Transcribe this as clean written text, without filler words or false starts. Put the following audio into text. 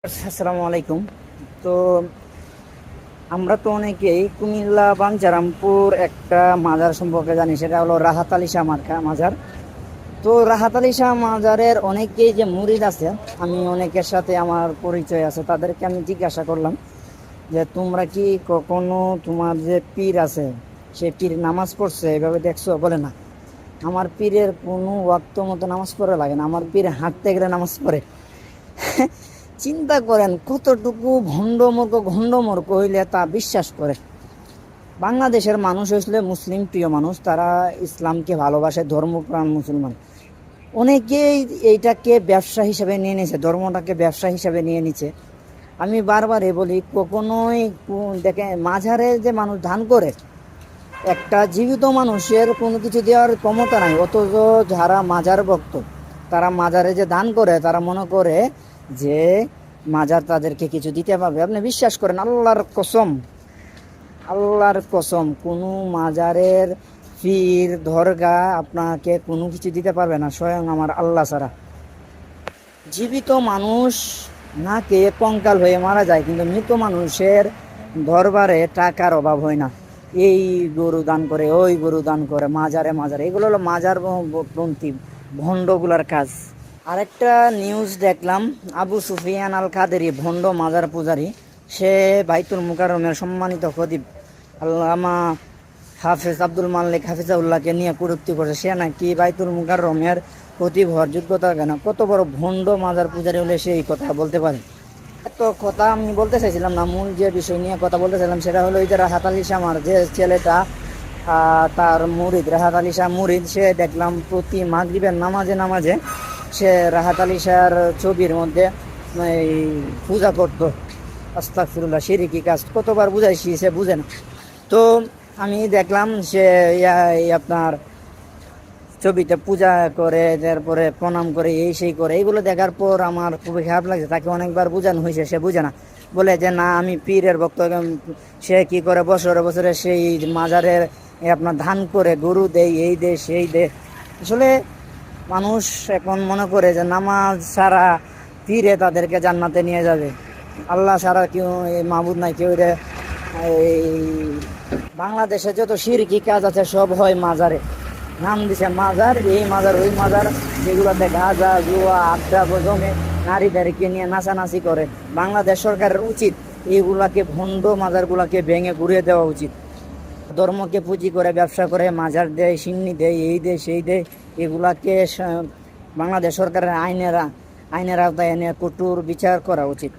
আসসালামু আলাইকুম। তো আমরা তো অনেকেই কুমিল্লা বাঞ্ছারামপুর একটা মাজার সম্পর্কে জানি, সেটা হলো রাহাত আলী শাহ মাজার। তো রাহাত আলী শাহ মাজারের অনেকেই যে মুরিদ আছে, আমি অনেকের সাথে আমার পরিচয় আছে, তাদেরকে আমি জিজ্ঞাসা করলাম যে তোমরা কি কখনো তোমার যে পীর আছে সে পীর নামাজ পড়ছে এভাবে দেখছো? বলে না, আমার পীরের কোনো ওয়াক্ত মতো নামাজ পড়া লাগে না, আমার পীর হাঁটতে গেলে নামাজ পড়ে। চিন্তা করেন কতটুকু ভণ্ড মূর্খ হইলে তা বিশ্বাস করে। বাংলাদেশের মানুষ হইলে মুসলিম প্রিয় মানুষ, তারা ইসলামকে ভালোবাসে, ধর্মপ্রাণ মুসলমান। অনেকেই এইটাকে ব্যবসা হিসেবে নিয়ে নিয়েছে, ধর্মটাকে ব্যবসা হিসেবে নিয়ে নিচ্ছে। আমি বারবার বলি, কখনোই দেখে মাঝারে যে মানুষ দান করে, একটা জীবিত মানুষের কোনো কিছু দেওয়ার ক্ষমতা নাই, অথচ যারা মাজার ভক্ত তারা মাজারে যে দান করে তারা মনে করে যে মাজার তাদেরকে কিছু দিতে পারবে। আপনি বিশ্বাস করেন, আল্লাহর কসম কোনো মাজারের পীর দরগা আপনাকে কোনো কিছু দিতে পারবে না, স্বয়ং আমার আল্লাহ ছাড়া। জীবিত মানুষ না খেয়ে কঙ্কাল হয়ে মারা যায়, কিন্তু মৃত মানুষের দরবারে টাকার অভাব হয় না। এই গরু দান করে, ওই গরু দান করে, মাজারে মাজারে, এগুলো হলো মাজার পন্থী ভণ্ডগুলার কাজ। আরেকটা নিউজ দেখলাম, আবু সুফিয়ান আল কাদেরি, ভণ্ড মাজার পূজারী, সে বাইতুল মুকাররমের সম্মানিত খতিব আল্লামা হাফেজ আব্দুল মালিক হাফিজাউল্লাহকে নিয়ে কটূক্তি করছে। সে নাকি বাইতুল মুকাররমের খতিব হওয়ার যোগ্যতা কেন? কত বড় ভণ্ড মাজার পূজারী হলে সে এই কথা বলতে পারে? এত কথা আমি বলতে চাইছিলাম না, মূল যে বিষয় নিয়ে কথা বলতে চাইলাম সেটা হলো এই যে রাহাত আলী শাহ আমার যে ছেলেটা, তার মুরিদ রাহাত আলী শাহ মুরিদ, সে দেখলাম প্রতি মাগরিবের নামাজে নামাজে সে রাহাত আলী শাহর ছবির মধ্যে এই পূজা করতো। আস্তাগফিরুল্লাহ, শিরকি কাজ। কতবার বুঝাইছি, সে বুঝে না। তো আমি দেখলাম সে আপনার ছবিতে পূজা করে, তারপরে প্রণাম করে, এই সেই করে। এইগুলো দেখার পর আমার খুবই খারাপ লাগছে। তাকে অনেকবার বোঝানো হয়েছে, সে বুঝে না। বলে যে না, আমি পীরের ভক্ত। সে কি করে, বছরে বছরে সেই মাজারের আপনার ধান করে, গরু দেয়, এই দে সেই দে। আসলে মানুষ এখন মনে করে যে নামাজ ছাড়া পীরে তাদেরকে জান্নাতে নিয়ে যাবে। আল্লাহ ছাড়া কেউ মাবুদ নাই, কেউ এই বাংলাদেশে যত শিরকি কাজ আছে সব হয় মাজারে। নাম দিছে মাজার, এই মাজার ওই মাজার, যেগুলোতে গাঁজা জুয়া আড্ডা জমে নারীদেরকে নিয়ে নাচানাচি করে। বাংলাদেশ সরকারের উচিত এইগুলাকে, ভণ্ড মাজারগুলাকে ভেঙে ঘুরিয়ে দেওয়া উচিত। ধর্মকে পুঁজি করে ব্যবসা করে মাজার দেয়, সিন্নি দেয়, এই দেয় সেই দেয়। এগুলাকে বাংলাদেশ সরকারের আইনের আওতায় এনে কঠোর বিচার করা উচিত।